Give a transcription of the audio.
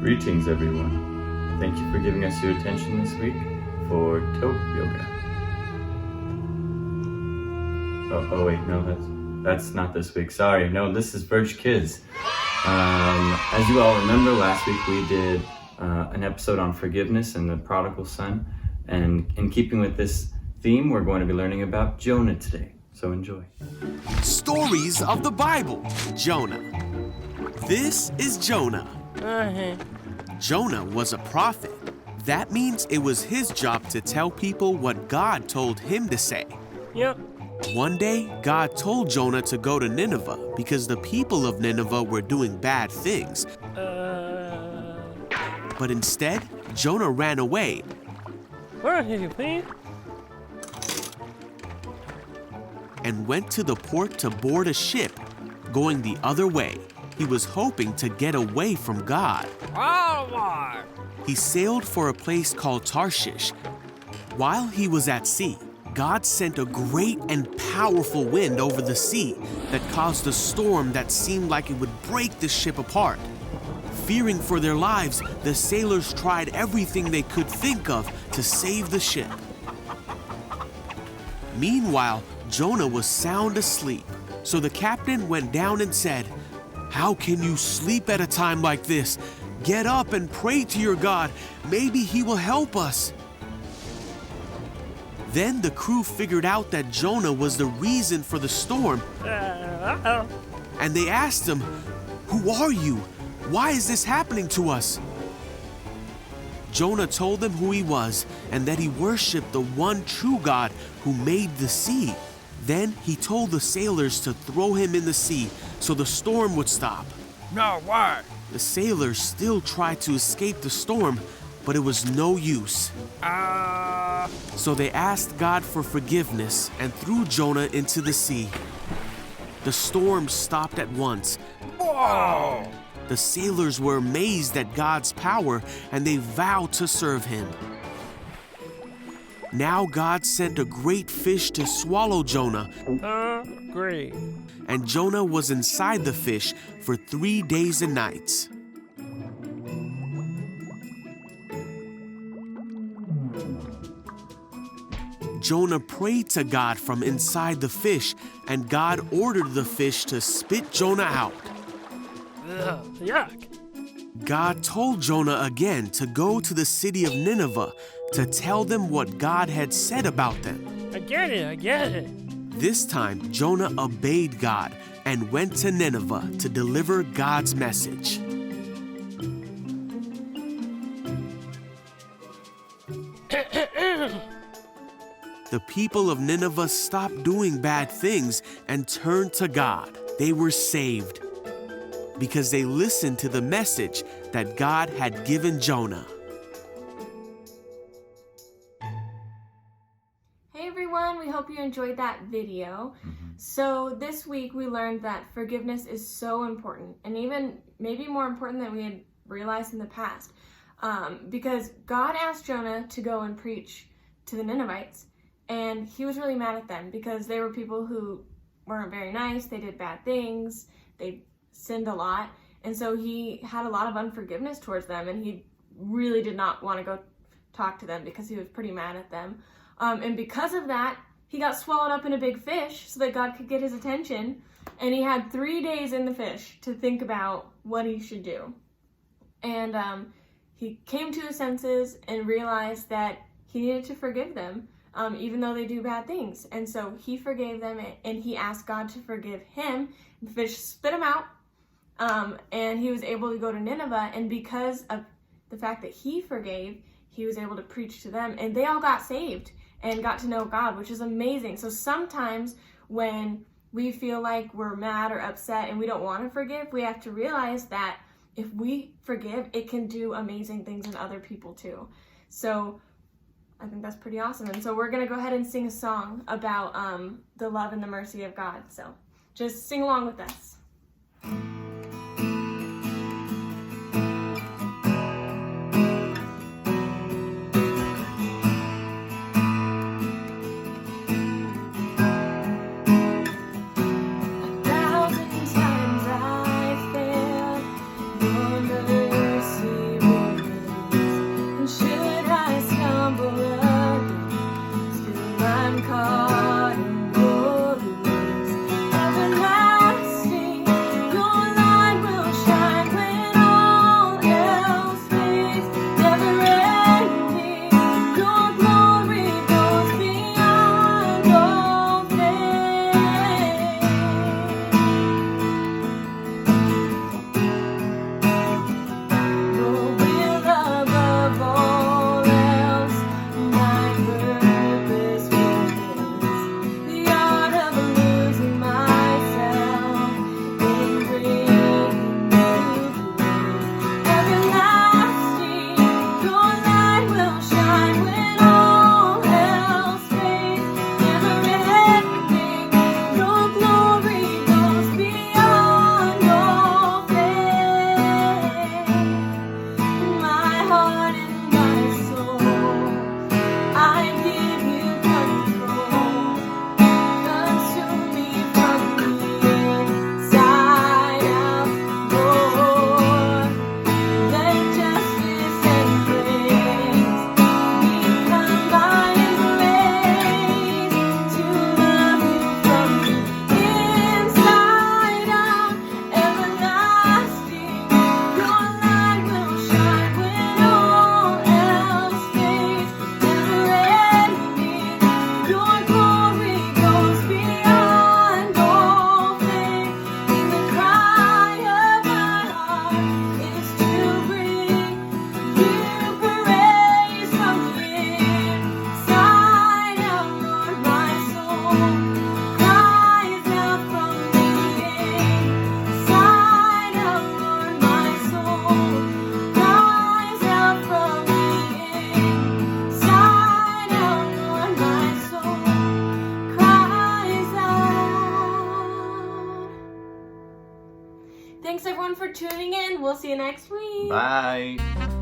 Greetings, everyone. Thank you for giving us your attention this week for Toe Yoga. Oh wait, no, that's not this week. Sorry, no, this is Verge Kids. As you all remember, last week we did an episode on forgiveness and the prodigal son. And in keeping with this theme, we're going to be learning about Jonah today. So enjoy. Stories of the Bible. Jonah. This is Jonah. Jonah was a prophet. That means it was his job to tell people what God told him to say. Yep. One day, God told Jonah to go to Nineveh because the people of Nineveh were doing bad things. But instead, Jonah ran away. Where are you, please? And went to the port to board a ship going the other way. He was hoping to get away from God. He sailed for a place called Tarshish. While he was at sea, God sent a great and powerful wind over the sea that caused a storm that seemed like it would break the ship apart. Fearing for their lives, the sailors tried everything they could think of to save the ship. Meanwhile, Jonah was sound asleep. So the captain went down and said, "How can you sleep at a time like this? Get up and pray to your God. Maybe he will help us." Then the crew figured out that Jonah was the reason for the storm. And they asked him, "Who are you? Why is this happening to us?" Jonah told them who he was and that he worshiped the one true God who made the sea. Then he told the sailors to throw him in the sea so the storm would stop. No, why? The sailors still tried to escape the storm, but it was no use. So they asked God for forgiveness and threw Jonah into the sea. The storm stopped at once. Whoa! The sailors were amazed at God's power and they vowed to serve him. Now God sent a great fish to swallow Jonah. Great. And Jonah was inside the fish for 3 days and nights. Jonah prayed to God from inside the fish, and God ordered the fish to spit Jonah out. Yuck. God told Jonah again to go to the city of Nineveh to tell them what God had said about them. I get it. This time, Jonah obeyed God and went to Nineveh to deliver God's message. The people of Nineveh stopped doing bad things and turned to God. They were saved because they listened to the message that God had given Jonah. Hey everyone, we hope you enjoyed that video. So this week we learned that forgiveness is so important, and even maybe more important than we had realized in the past, because God asked Jonah to go and preach to the Ninevites, and he was really mad at them because they were people who weren't very nice, they did bad things, they sinned a lot, and so he had a lot of unforgiveness towards them, and he really did not want to go talk to them because he was pretty mad at them. And because of that, he got swallowed up in a big fish so that God could get his attention, and he had 3 days in the fish to think about what he should do. And he came to his senses and realized that he needed to forgive them, even though they do bad things. And so he forgave them, and he asked God to forgive him. The fish spit him out, and he was able to go to Nineveh, and because of the fact that he forgave, he was able to preach to them, and they all got saved and got to know God, which is amazing. So sometimes when we feel like we're mad or upset and we don't want to forgive, we have to realize that if we forgive, it can do amazing things in other people too. So I think that's pretty awesome. And so we're going to go ahead and sing a song about the love and the mercy of God. So just sing along with us. Your mercy everyone for tuning in. We'll see you next week. Bye.